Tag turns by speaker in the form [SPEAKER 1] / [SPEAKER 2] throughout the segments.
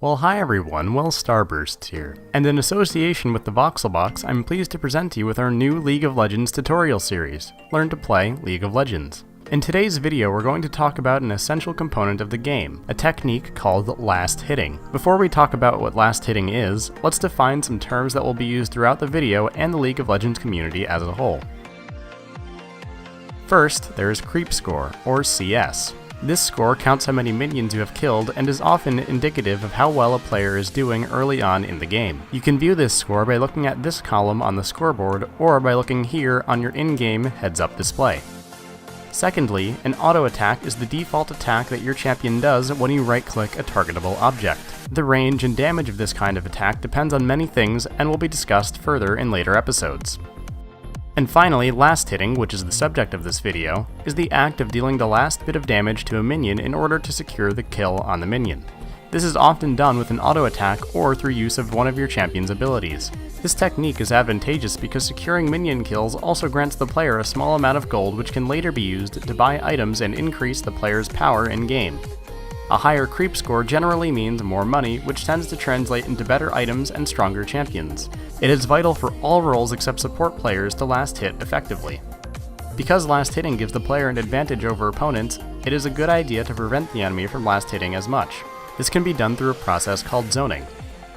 [SPEAKER 1] Well, hi everyone, Will Starburst here, and in association with the VoxelBox, I'm pleased to present to you with our new League of Legends tutorial series, Learn to Play League of Legends. In today's video, we're going to talk about an essential component of the game, a technique called last hitting. Before we talk about what last hitting is, let's define some terms that will be used throughout the video and the League of Legends community as a whole. First, there is creep score, or CS. This score counts how many minions you have killed and is often indicative of how well a player is doing early on in the game. You can view this score by looking at this column on the scoreboard or by looking here on your in-game heads-up display. Secondly, an auto attack is the default attack that your champion does when you right-click a targetable object. The range and damage of this kind of attack depends on many things and will be discussed further in later episodes. And finally, last hitting, which is the subject of this video, is the act of dealing the last bit of damage to a minion in order to secure the kill on the minion. This is often done with an auto attack or through use of one of your champion's abilities. This technique is advantageous because securing minion kills also grants the player a small amount of gold which can later be used to buy items and increase the player's power in game. A higher creep score generally means more money, which tends to translate into better items and stronger champions. It is vital for all roles except support players to last hit effectively. Because last hitting gives the player an advantage over opponents, it is a good idea to prevent the enemy from last hitting as much. This can be done through a process called zoning.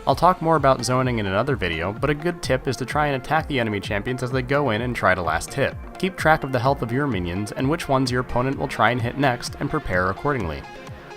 [SPEAKER 1] I'll talk more about zoning in another video, but a good tip is to try and attack the enemy champions as they go in and try to last hit. Keep track of the health of your minions and which ones your opponent will try and hit next and prepare accordingly.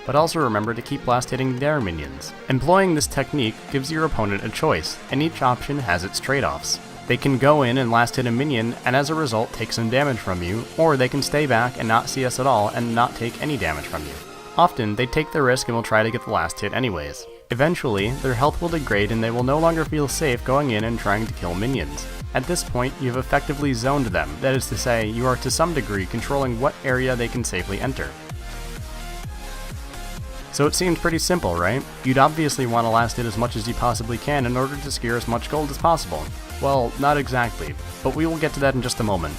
[SPEAKER 1] But also remember to keep last hitting their minions. Employing this technique gives your opponent a choice, and each option has its trade-offs. They can go in and last hit a minion and as a result take some damage from you, or they can stay back and not CS at all and not take any damage from you. Often, they take the risk and will try to get the last hit anyways. Eventually, their health will degrade and they will no longer feel safe going in and trying to kill minions. At this point, you've effectively zoned them, that is to say, you are to some degree controlling what area they can safely enter. So it seems pretty simple, right? You'd obviously want to last hit as much as you possibly can in order to secure as much gold as possible. Well, not exactly, but we will get to that in just a moment.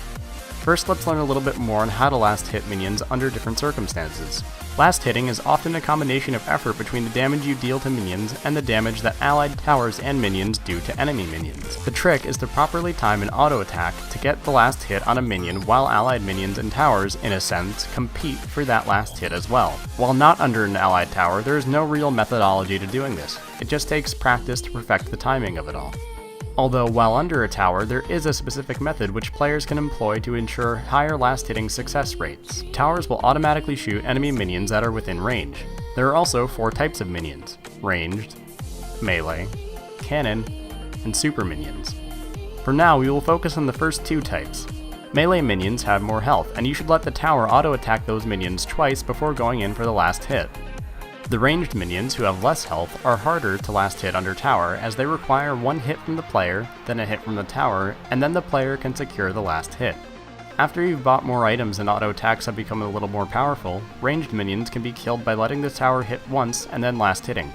[SPEAKER 1] First, let's learn a little bit more on how to last hit minions under different circumstances. Last hitting is often a combination of effort between the damage you deal to minions and the damage that allied towers and minions do to enemy minions. The trick is to properly time an auto attack to get the last hit on a minion while allied minions and towers, in a sense, compete for that last hit as well. While not under an allied tower, there is no real methodology to doing this. It just takes practice to perfect the timing of it all. Although while under a tower, there is a specific method which players can employ to ensure higher last hitting success rates. Towers will automatically shoot enemy minions that are within range. There are also 4 types of minions: ranged, melee, cannon, and super minions. For now, we will focus on the first 2 types. Melee minions have more health, and you should let the tower auto-attack those minions twice before going in for the last hit. The ranged minions, who have less health, are harder to last hit under tower as they require 1 hit from the player, then a hit from the tower, and then the player can secure the last hit. After you've bought more items and auto attacks have become a little more powerful, ranged minions can be killed by letting the tower hit once and then last hitting.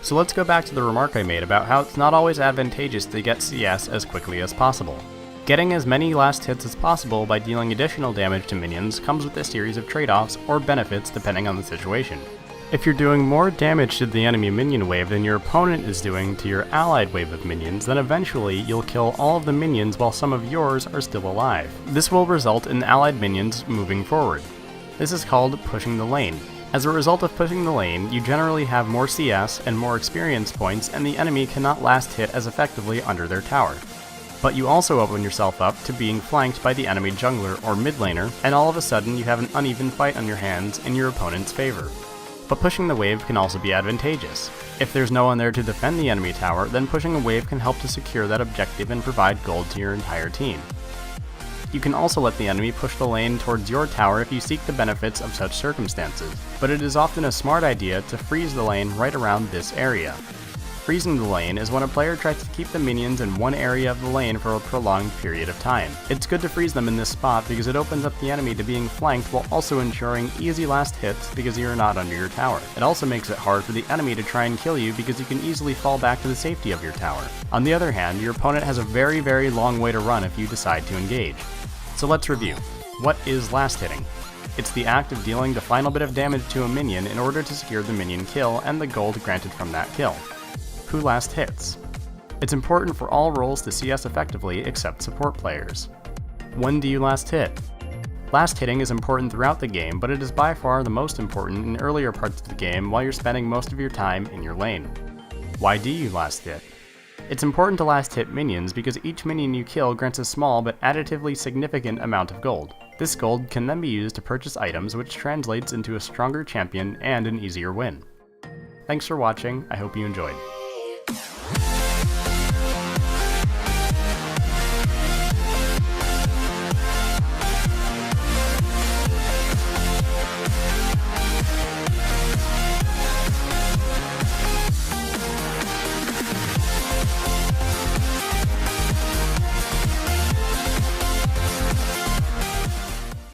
[SPEAKER 1] So let's go back to the remark I made about how it's not always advantageous to get CS as quickly as possible. Getting as many last hits as possible by dealing additional damage to minions comes with a series of trade-offs or benefits depending on the situation. If you're doing more damage to the enemy minion wave than your opponent is doing to your allied wave of minions, then eventually you'll kill all of the minions while some of yours are still alive. This will result in allied minions moving forward. This is called pushing the lane. As a result of pushing the lane, you generally have more CS and more experience points, and the enemy cannot last hit as effectively under their tower. But you also open yourself up to being flanked by the enemy jungler or mid laner, and all of a sudden you have an uneven fight on your hands in your opponent's favor. But pushing the wave can also be advantageous. If there's no one there to defend the enemy tower, then pushing a wave can help to secure that objective and provide gold to your entire team. You can also let the enemy push the lane towards your tower if you seek the benefits of such circumstances, but it is often a smart idea to freeze the lane right around this area. Freezing the lane is when a player tries to keep the minions in one area of the lane for a prolonged period of time. It's good to freeze them in this spot because it opens up the enemy to being flanked while also ensuring easy last hits because you are not under your tower. It also makes it hard for the enemy to try and kill you because you can easily fall back to the safety of your tower. On the other hand, your opponent has a very long way to run if you decide to engage. So let's review. What is last hitting? It's the act of dealing the final bit of damage to a minion in order to secure the minion kill and the gold granted from that kill. Who last hits? It's important for all roles to CS effectively except support players. When do you last hit? Last hitting is important throughout the game, but it is by far the most important in earlier parts of the game while you're spending most of your time in your lane. Why do you last hit? It's important to last hit minions because each minion you kill grants a small but additively significant amount of gold. This gold can then be used to purchase items, which translates into a stronger champion and an easier win. Thanks for watching, I hope you enjoyed.